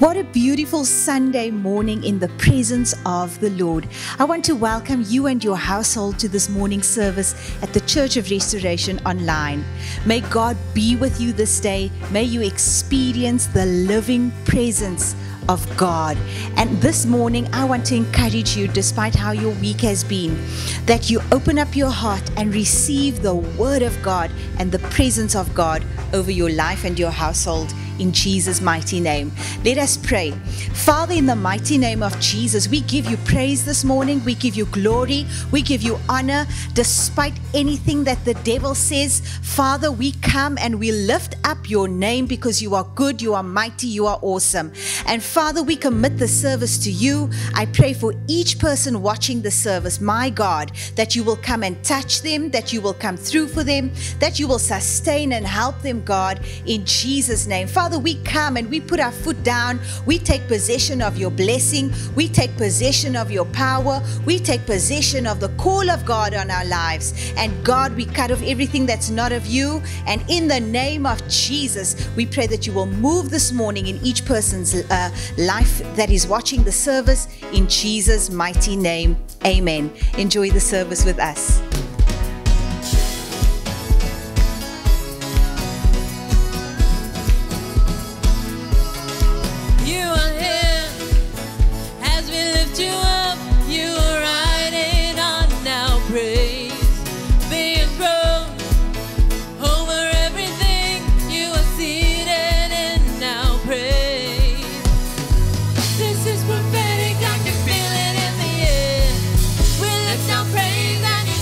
What a beautiful Sunday morning in the presence of the Lord. I want to welcome you and your household to this morning service at the Church of Restoration online. May God be with you this day. May you experience the living presence of God. And this morning, I want to encourage you, despite how your week has been, that you open up your heart and receive the Word of God and the presence of God over your life and your household. In Jesus' mighty name. Let us pray. Father, in the mighty name of Jesus, we give you praise this morning. We give you glory. We give you honor. Despite anything that the devil says, Father, we come and we lift up your name because you are good, you are mighty, you are awesome. And Father, we commit the service to you. I pray for each person watching the service, my God, that you will come and touch them, that you will come through for them, that you will sustain and help them, God, in Jesus' name. Father, we come and we put our foot down. We take possession of your blessing. We take possession of your power. We take possession of the call of God on our lives. And God, we cut off everything that's not of you. And in the name of Jesus, we pray that you will move this morning in each person's life that is watching the service. In Jesus' mighty name, amen. Enjoy the service with us.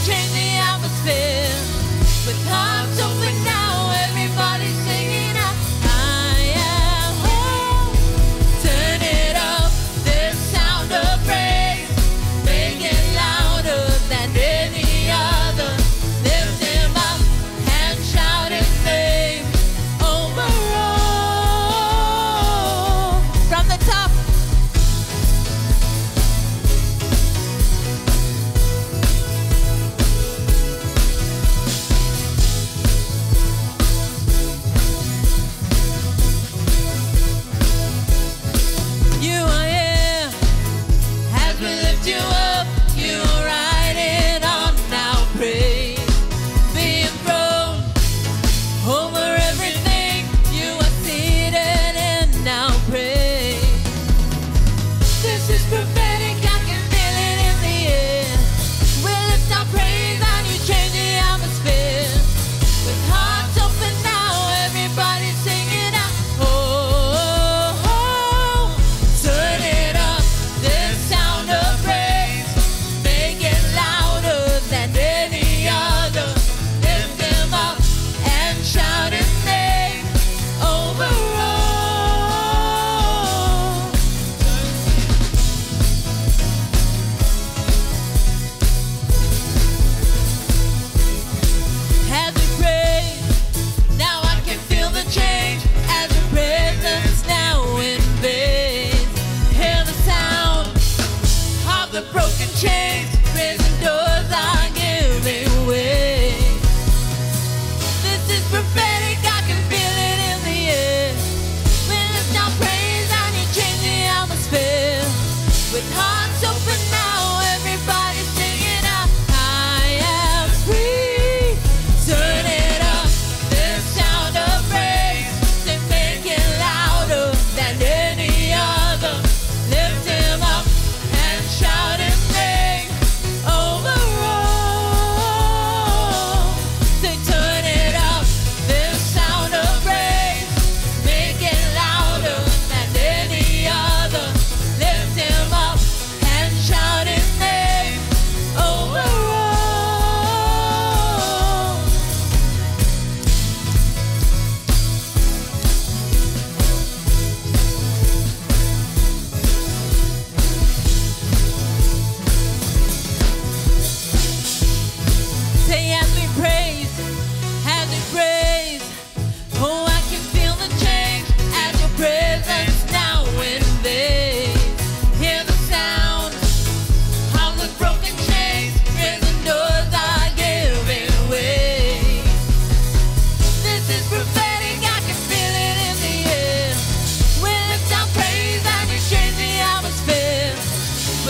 Change the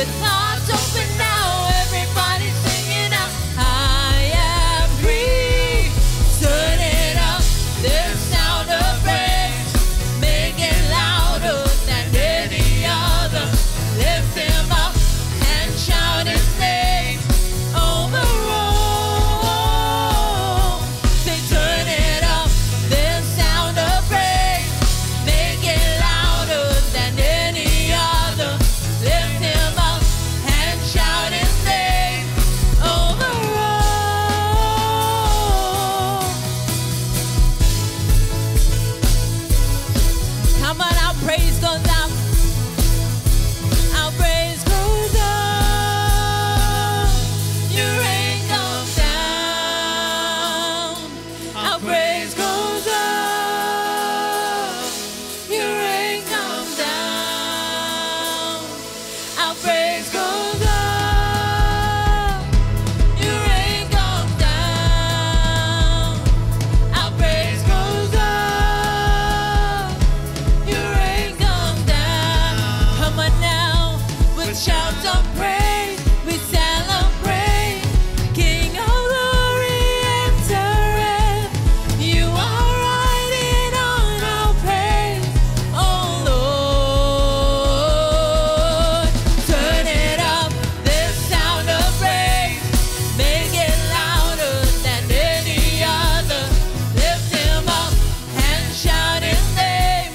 with hearts open now, everybody singing out, I am free. Turn it up, the sound of praise, make it louder than any other. Lift him up and shout his name over all. Say, turn it up, the sound of praise, make it louder than any other. Lift him up and shout his name over all. Come on, our praise goes up. Our praise goes up. Your rain comes down. Our praise goes up. Your rain comes down. Our praise goes up. Your rain comes down. Our praise goes up. Your rain comes down. Come on now, with shouts of praise, we celebrate. King of glory, enter. You are riding on our praise, oh Lord. Turn it up, this sound of praise, make it louder than any other. Lift him up and shout his name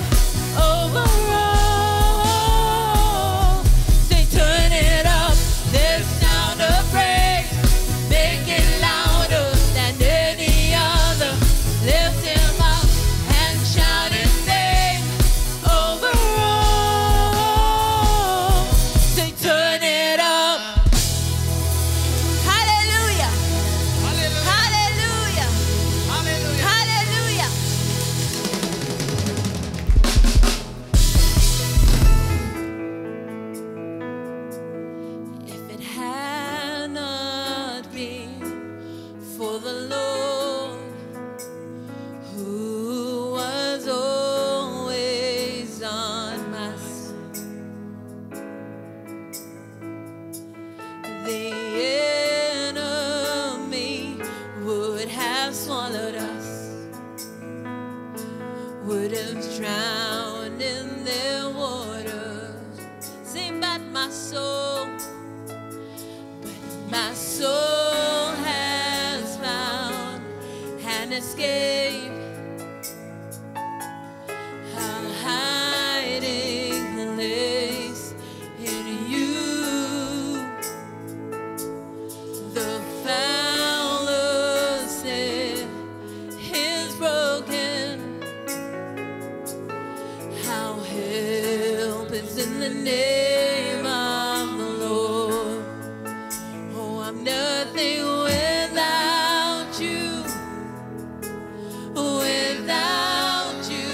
over all. Say, turn it up, this sound of praise, make it louder than any other. Lift him up and shout his name over all. Say, turn it up. Hallelujah. Hallelujah. Hallelujah. If it had not been for the Lord, who was always on my side, the enemy would have swallowed us, would have drowned in their waters. Sing, but my soul has found an escape, a hiding place in you. The fowler snare is broken. How help is in the name of the Lord. Oh, I'm nothing without you. Without you,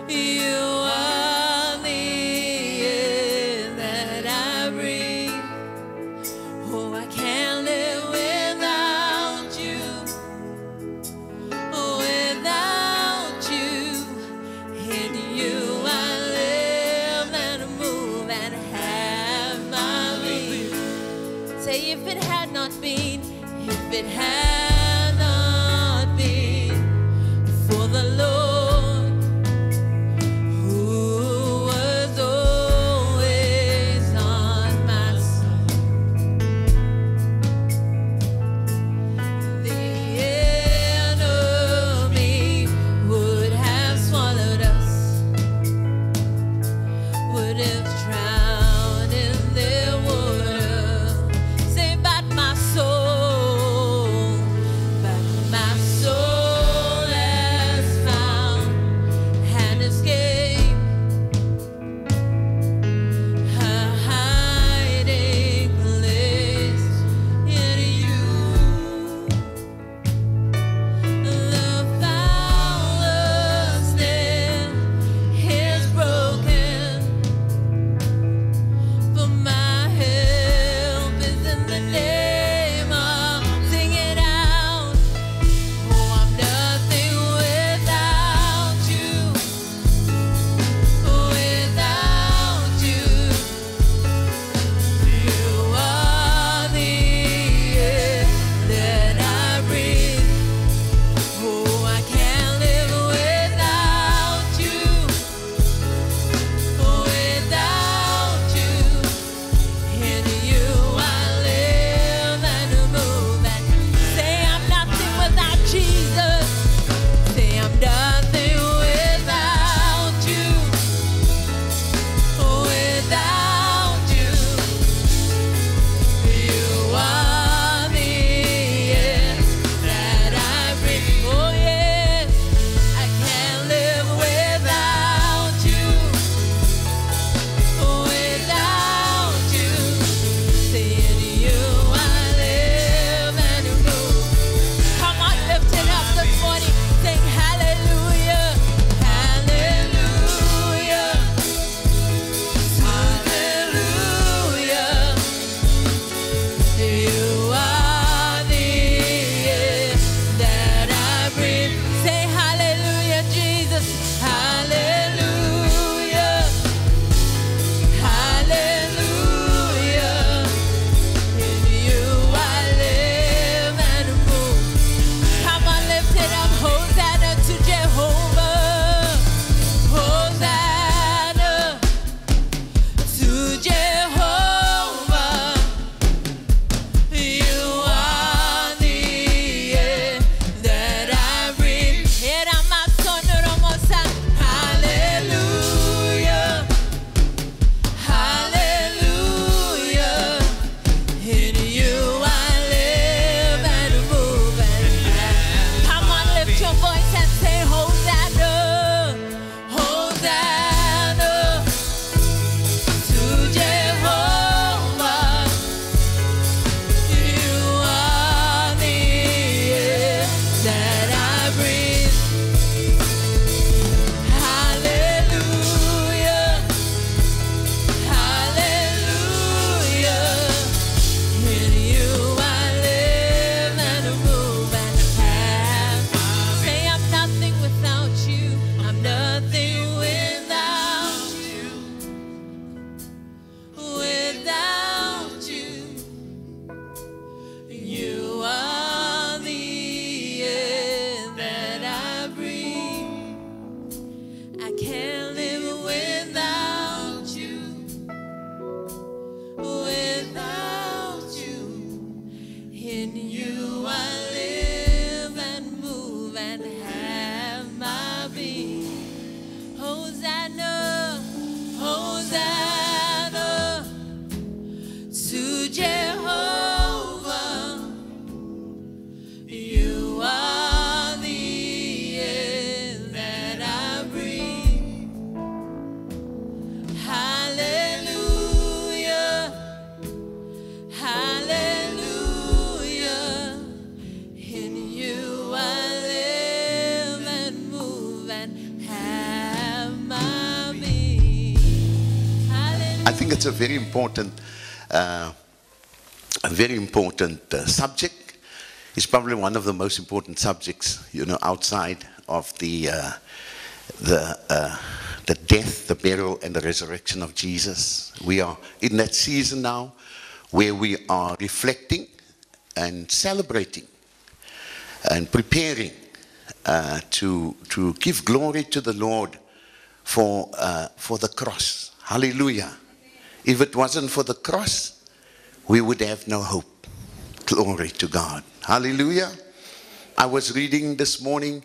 you are the air that I breathe. Oh, I can't live without you. Without you, in you I live and move and have my being. Say, if it had not been, if it had not been for the Lord, who was always on my side, the enemy would have swallowed us, would have drowned in their water. Say, but my soul I think it's a very important subject. It's probably one of the most important subjects, outside of the death, the burial, and the resurrection of Jesus. We are in that season now where we are reflecting and celebrating and preparing to give glory to the Lord for the cross. Hallelujah. If it wasn't for the cross, we would have no hope. Glory to God. Hallelujah. I was reading this morning,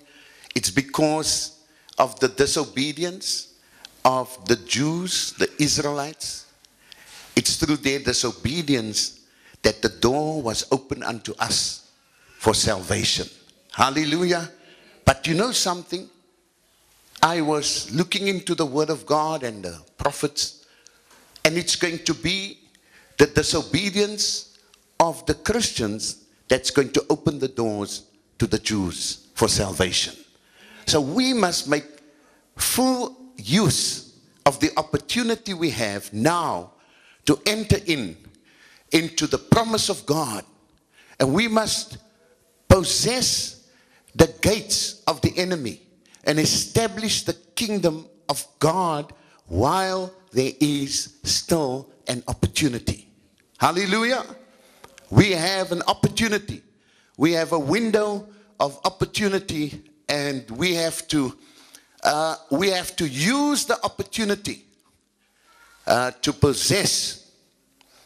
it's because of the disobedience of the Jews, the Israelites. It's through their disobedience that the door was opened unto us for salvation. Hallelujah. But you know something? I was looking into the Word of God and the prophets, and it's going to be the disobedience of the Christians that's going to open the doors to the Jews for salvation. So we must make full use of the opportunity we have now to enter into the promise of God. And we must possess the gates of the enemy and establish the kingdom of God while there is still an opportunity. Hallelujah. We have an opportunity. We have a window of opportunity, and we have to use the opportunity to possess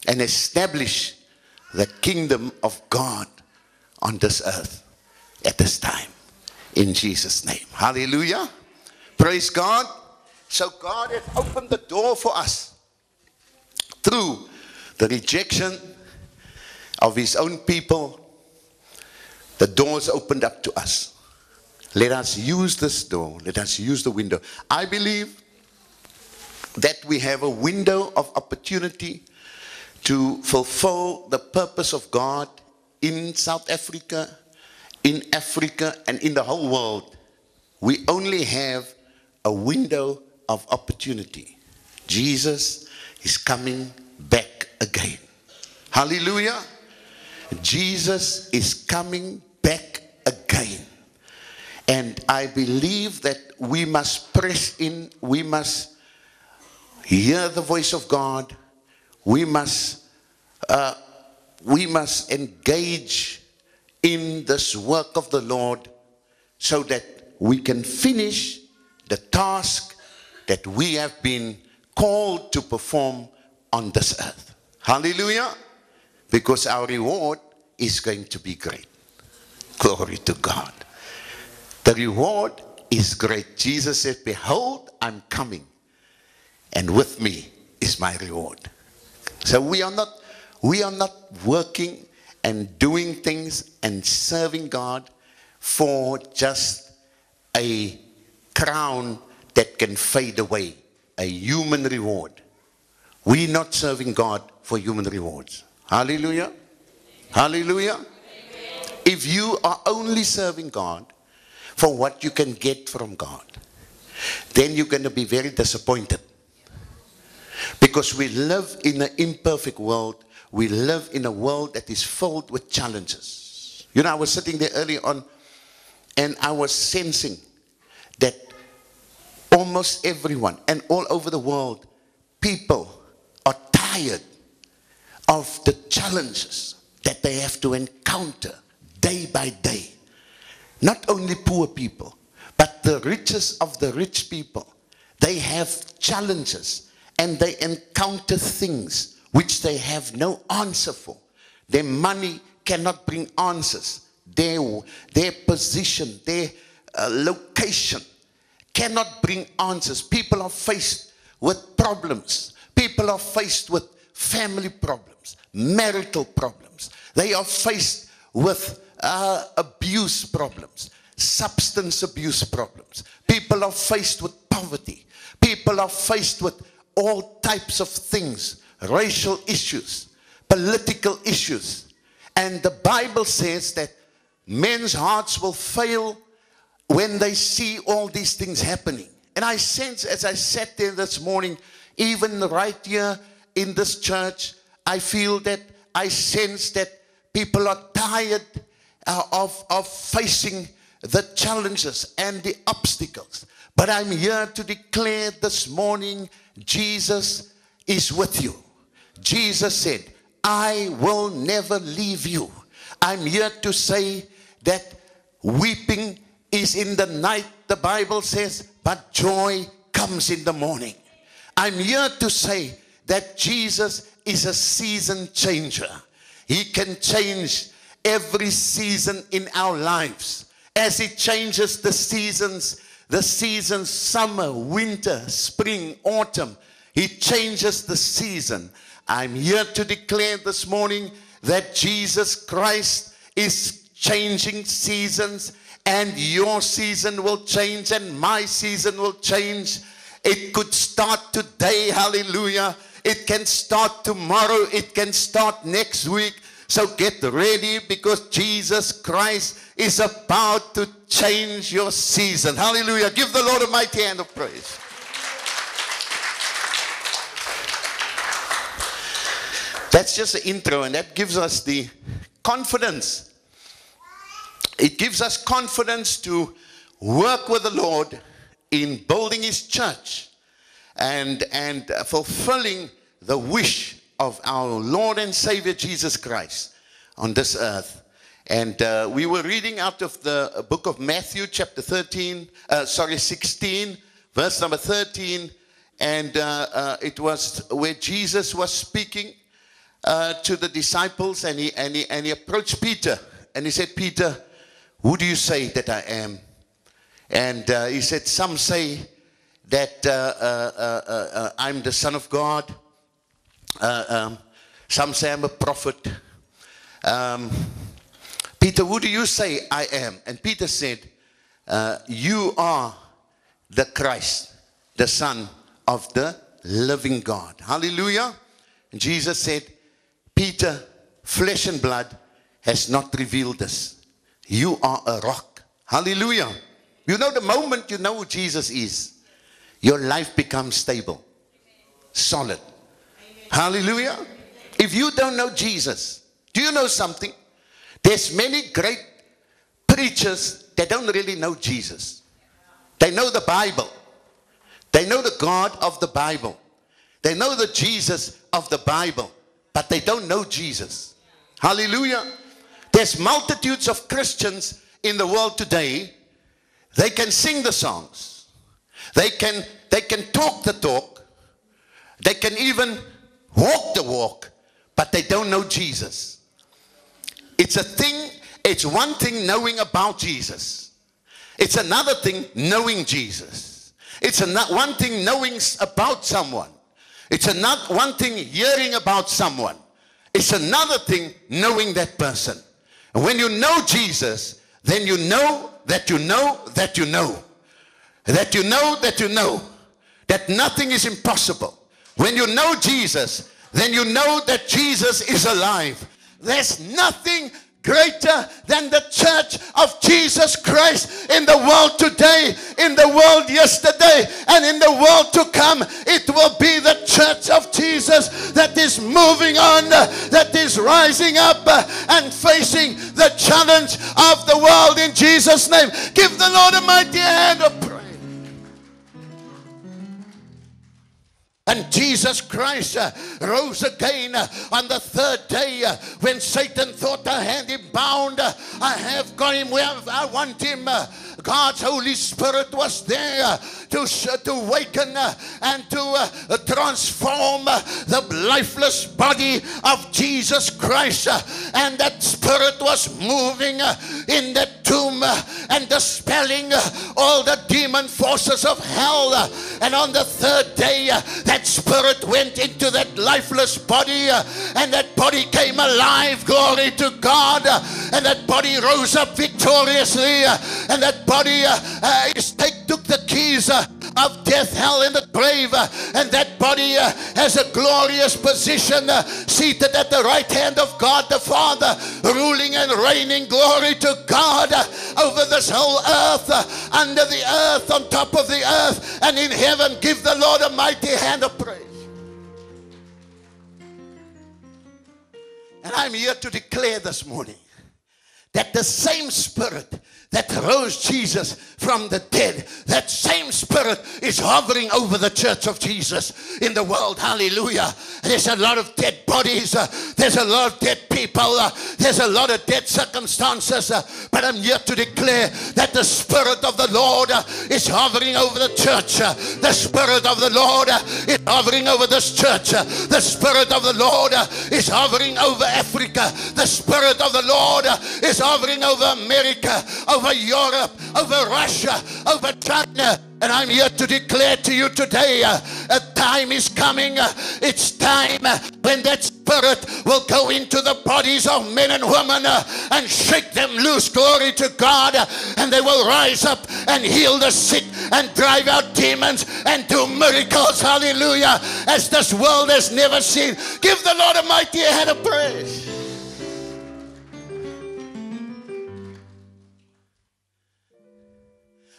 and establish the kingdom of God on this earth at this time. In Jesus' name. Hallelujah. Praise God. So God has opened the door for us through the rejection of his own people. The doors opened up to us. Let us use this door. Let us use the window. I believe that we have a window of opportunity to fulfill the purpose of God in South Africa, in Africa, and in the whole world. We only have a window of opportunity. Jesus is coming back again. Hallelujah. Jesus is coming back again. And I believe that we must press in. We must hear the voice of God. We must engage in this work of the Lord so that we can finish the task that we have been called to perform on this earth. Hallelujah. Because our reward is going to be great. Glory to God. The reward is great. Jesus said, behold, I'm coming, and with me is my reward. So we are not working and doing things and serving God for just a crown that can fade away, a human reward. We're not serving God for human rewards. Hallelujah. Hallelujah. Amen. If you are only serving God for what you can get from God, then you're going to be very disappointed. Because we live in an imperfect world. We live in a world that is filled with challenges. I was sitting there early on, and I was sensing that almost everyone and all over the world, people are tired of the challenges that they have to encounter day by day. Not only poor people, but the richest of the rich people. They have challenges and they encounter things which they have no answer for. Their money cannot bring answers. Their position, their location cannot bring answers. People are faced with problems. People are faced with family problems, marital problems. They are faced with abuse problems, substance abuse problems. People are faced with poverty. People are faced with all types of things, racial issues, political issues. And the Bible says that men's hearts will fail when they see all these things happening. And I sense, as I sat there this morning even right here in this church, I feel that, I sense that people are tired of facing the challenges and the obstacles. But I'm here to declare this morning, Jesus is with you. Jesus said, I will never leave you. I'm here to say that weeping is in the night, the Bible says, but joy comes in the morning. I'm here to say that Jesus is a season changer. He can change every season in our lives. As He changes the seasons, summer, winter, spring, autumn, He changes the season. I'm here to declare this morning that Jesus Christ is changing seasons, and your season will change and my season will change. It could start today, hallelujah. It can start tomorrow. It can start next week. So get ready, because Jesus Christ is about to change your season. Hallelujah. Give the Lord a mighty hand of praise. That's just the intro, and that gives us the confidence. It gives us confidence to work with the Lord in building His church and fulfilling the wish of our Lord and Savior Jesus Christ on this earth. And we were reading out of the book of Matthew chapter 16, verse number 13. And it was where Jesus was speaking to the disciples, and he approached Peter, and he said, Peter, who do you say that I am? And he said, some say that I'm the Son of God. Some say I'm a prophet. Peter, who do you say I am? And Peter said, you are the Christ, the Son of the living God. Hallelujah. And Jesus said, Peter, flesh and blood has not revealed this. You are a rock. Hallelujah. You know, the moment you know who Jesus is, your life becomes stable, solid. Hallelujah. If you don't know Jesus, do you know something? There's many great preachers that don't really know Jesus. They know the Bible. They know the God of the Bible. They know the Jesus of the Bible, but they don't know Jesus. Hallelujah. There's multitudes of Christians in the world today. They can sing the songs. They can talk the talk. They can even walk the walk, but they don't know Jesus. It's one thing knowing about Jesus. It's another thing knowing Jesus. It's one thing knowing about someone. It's one thing hearing about someone. It's another thing knowing that person. And when you know Jesus, then you know that you know that you know. That you know that you know. That nothing is impossible. When you know Jesus, then you know that Jesus is alive. There's nothing greater than the church of Jesus Christ in the world today, in the world yesterday, and in the world to come. It will be the church of Jesus that is moving on, that is rising up and facing the challenge of the world in Jesus' name. Give the Lord a mighty hand of praise. And Jesus Christ rose again on the third day when Satan thought I had him bound. I have got him where I want him. God's Holy Spirit was there to awaken and to transform the lifeless body of Jesus Christ. And that Spirit was moving in that tomb and dispelling all the demon forces of hell. And on the third day, that Spirit went into that lifeless body, and that body came alive. Glory to God. And that body rose up victoriously, and that body took the keys of death, hell, and the grave. And that body has a glorious position, seated at the right hand of God the Father, ruling and reigning. Glory to God over this whole earth, under the earth, on top of the earth, and in heaven. Give the Lord a mighty hand of praise. And I'm here to declare this morning that the same Spirit that rose Jesus from the dead, that same Spirit is hovering over the church of Jesus in the world. Hallelujah. There's a lot of dead bodies. There's a lot of dead people. There's a lot of dead circumstances. But I'm here to declare that the Spirit of the Lord is hovering over the church. The Spirit of the Lord is hovering over this church. The Spirit of the Lord is hovering over Africa. The Spirit of the Lord is hovering over America, over Europe, over Russia, over China. And I'm here to declare to you today, a time is coming. It's time when that Spirit will go into the bodies of men and women and shake them loose. Glory to God. And they will rise up and heal the sick and drive out demons and do miracles. Hallelujah. As this world has never seen. Give the Lord a mighty hand of praise.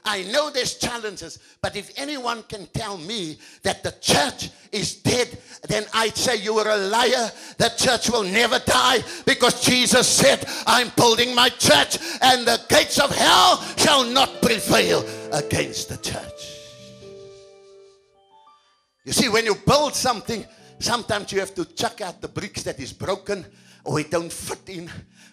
I know there's challenges, but if anyone can tell me that the church is dead, then I'd say you are a liar. The church will never die, because Jesus said, I'm building my church and the gates of hell shall not prevail against the church. You see, when you build something, sometimes you have to chuck out the bricks that is broken, or it don't fit in,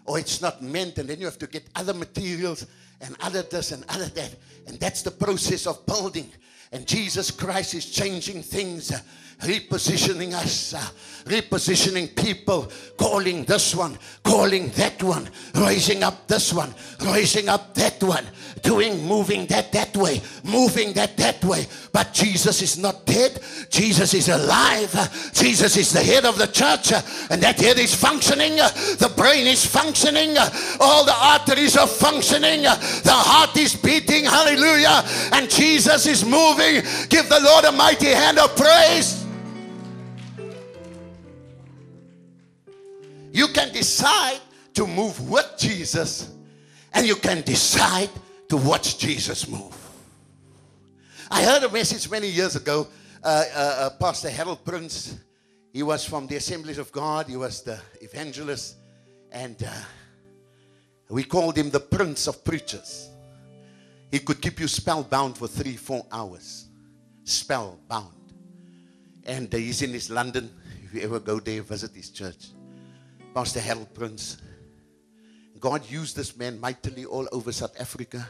or it's not meant, and then you have to get other materials and other this and other that. And that's the process of building. And Jesus Christ is changing things, repositioning us, repositioning people, calling this one, calling that one, raising up this one, raising up that one, moving that way, moving that way. But Jesus is not dead. Jesus is alive. Jesus is the head of the church, and that head is functioning. The brain is functioning. All the arteries are functioning. The heart is beating. Hallelujah. And Jesus is moving. Give the Lord a mighty hand of praise. You can decide to move with Jesus, and you can decide to watch Jesus move. I heard a message many years ago. Pastor Harold Prince, he was from the Assemblies of God. He was the evangelist, and we called him the Prince of Preachers. He could keep you spellbound for 3-4 hours. Spellbound. And he's in his London. If you ever go there, visit his church. Pastor Harold Prince. God used this man mightily all over South Africa,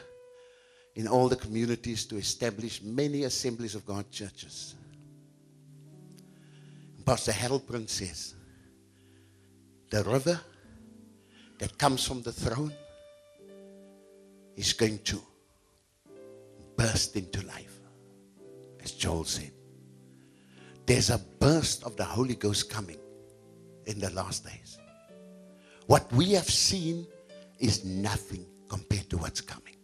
in all the communities, to establish many Assemblies of God churches. Pastor Harold Prince says, the river that comes from the throne is going to burst into life. As Joel said, there's a burst of the Holy Ghost coming in the last days. What we have seen is nothing compared to what's coming.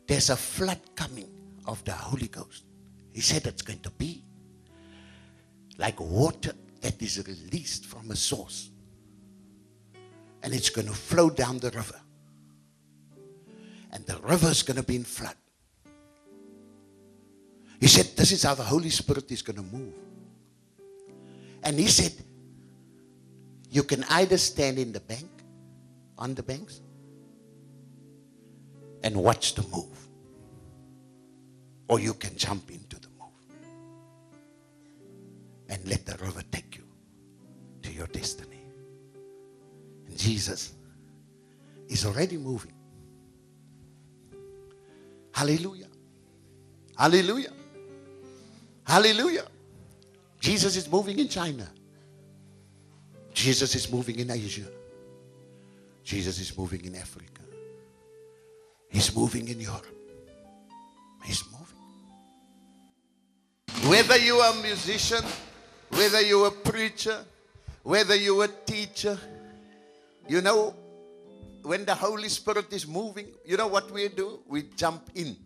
There's a flood coming of the Holy Ghost. He said it's going to be like water that is released from a source, and it's going to flow down the river, and the river is going to be in flood. He said this is how the Holy Spirit is going to move. And he said you can either stand in the bank, on the banks, and watch the move, or you can jump into the move and let the river take you to your destiny. And Jesus is already moving. Hallelujah. Hallelujah. Hallelujah. Jesus is moving in China. Jesus is moving in Asia. Jesus is moving in Africa. He's moving in Europe. He's moving. Whether you are a musician, whether you're a preacher, whether you're a teacher, you know, when the Holy Spirit is moving, you know what we do? We jump in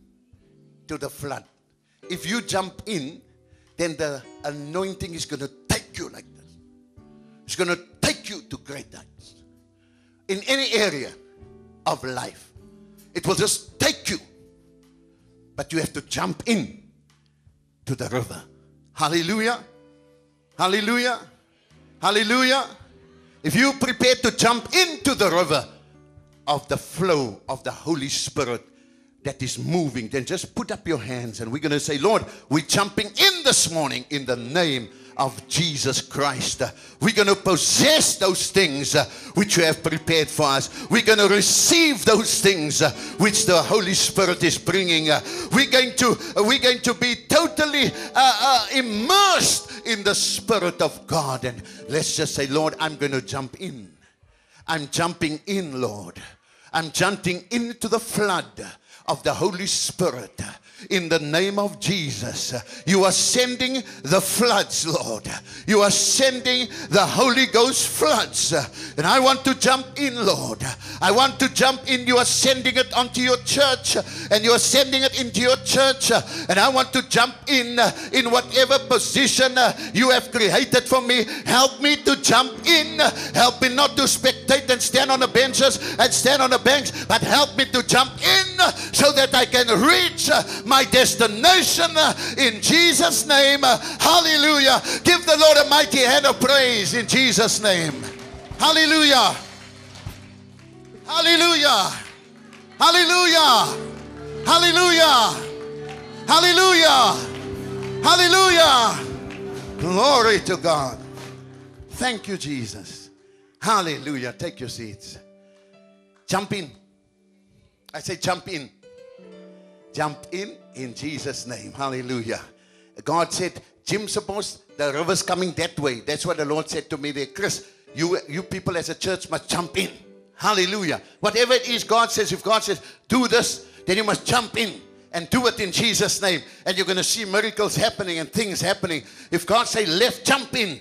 to the flood. if you jump in, then the anointing is going to take you like this. It's going to take you to great heights. In any area of life, it will just take you. But you have to jump in to the river. Hallelujah. Hallelujah. Hallelujah. If you prepare to jump into the river of the flow of the Holy Spirit that is moving, then just put up your hands and we're going to say, Lord, we're jumping in this morning in the name of Jesus Christ. We're going to possess those things which you have prepared for us. We're going to receive those things which the Holy Spirit is bringing. We're going to be totally immersed in the Spirit of God. And let's just say, Lord, I'm going to jump in. I'm jumping in, Lord. I'm jumping into the flood of the Holy Spirit. In the name of Jesus, you are sending the floods, Lord. You are sending the Holy Ghost floods. And I want to jump in, Lord. I want to jump in. You are sending it onto your church. And you are sending it into your church. And I want to jump in whatever position you have created for me. Help me to jump in. Help me not to spectate and stand on the benches and stand on the banks. But help me to jump in so that I can reach my destination in Jesus' name. Hallelujah. Give the Lord a mighty hand of praise in Jesus' name. Hallelujah. Hallelujah. Hallelujah. Hallelujah. Hallelujah. Hallelujah. Glory to God. Thank you, Jesus. Hallelujah. Take your seats. Jump in. I say jump in. Jump in Jesus' name. Hallelujah. God said, Jim, suppose the river's coming that way. That's what the Lord said to me there. Chris, you people as a church must jump in. Hallelujah. Whatever it is God says, if God says, do this, then you must jump in and do it in Jesus' name. And you're going to see miracles happening and things happening. If God say left, jump in.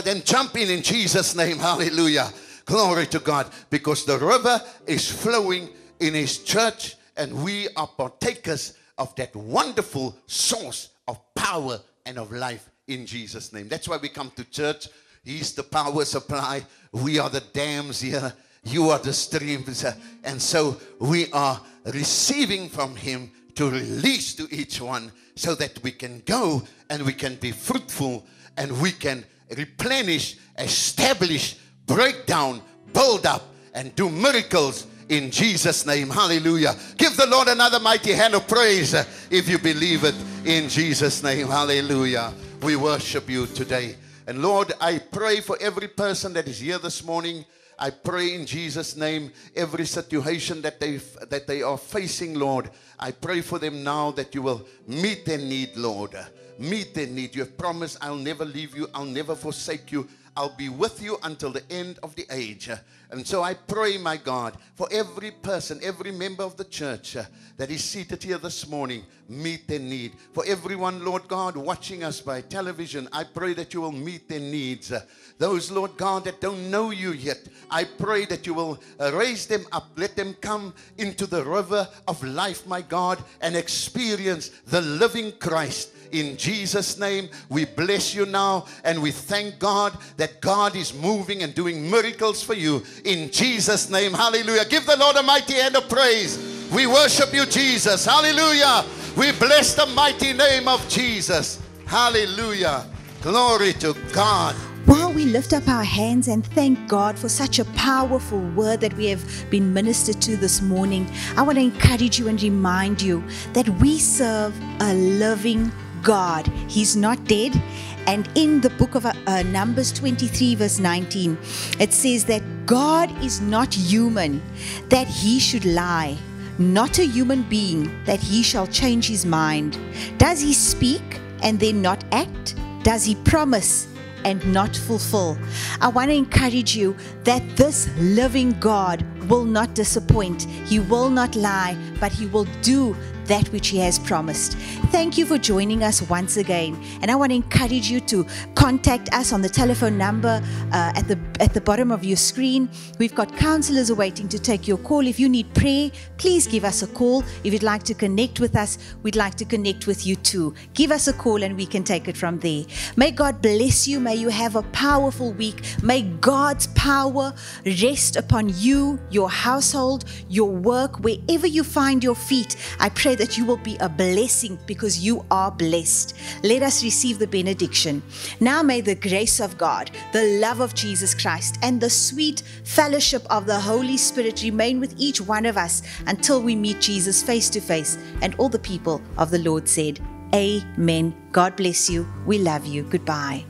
Then jump in Jesus' name. Hallelujah. Glory to God. Because the river is flowing in His church. And we are partakers of that wonderful source of power and of life in Jesus' name. That's why we come to church. He's the power supply. We are the dams here. You are the streams. And so we are receiving from Him to release to each one so that we can go and we can be fruitful and we can replenish, establish, break down, build up, and do miracles in Jesus' name. Hallelujah. Give the Lord another mighty hand of praise if you believe it in Jesus' name. Hallelujah. We worship you today. And Lord, I pray for every person that is here this morning. I pray in Jesus' name, every situation that they are facing, Lord, I pray for them now that you will meet their need, Lord. Meet their need. You have promised, I'll never leave you. I'll never forsake you. I'll be with you until the end of the age. And so I pray, my God, for every person, every member of the church that is seated here this morning, meet their need. For everyone, Lord God, watching us by television, I pray that you will meet their needs. Those, Lord God, that don't know you yet, I pray that you will raise them up. Let them come into the river of life, my God, and experience the living Christ. In Jesus' name, we bless you now and we thank God that God is moving and doing miracles for you. In Jesus' name, hallelujah. Give the Lord a mighty hand of praise. We worship you, Jesus. Hallelujah. We bless the mighty name of Jesus. Hallelujah. Glory to God. While we lift up our hands and thank God for such a powerful word that we have been ministered to this morning, I want to encourage you and remind you that we serve a living God. He's not dead. And in the book of Numbers 23 verse 19, it says that God is not human that He should lie, not a human being that He shall change His mind. Does He speak and then not act? Does He promise and not fulfill? I want to encourage you that this living God will not disappoint. He will not lie, but He will do that which He has promised. Thank you for joining us once again. And I want to encourage you to contact us on the telephone number at the bottom of your screen. We've got counselors awaiting to take your call. If you need prayer, please give us a call. If you'd like to connect with us, we'd like to connect with you too. Give us a call and we can take it from there. May God bless you. May you have a powerful week. May God's power rest upon you, your household, your work, wherever you find your feet. I pray that you will be a blessing because you are blessed. Let us receive the benediction. Now may the grace of God, the love of Jesus Christ, and the sweet fellowship of the Holy Spirit remain with each one of us until we meet Jesus face to face. And all the people of the Lord said, Amen. God bless you. We love you. Goodbye.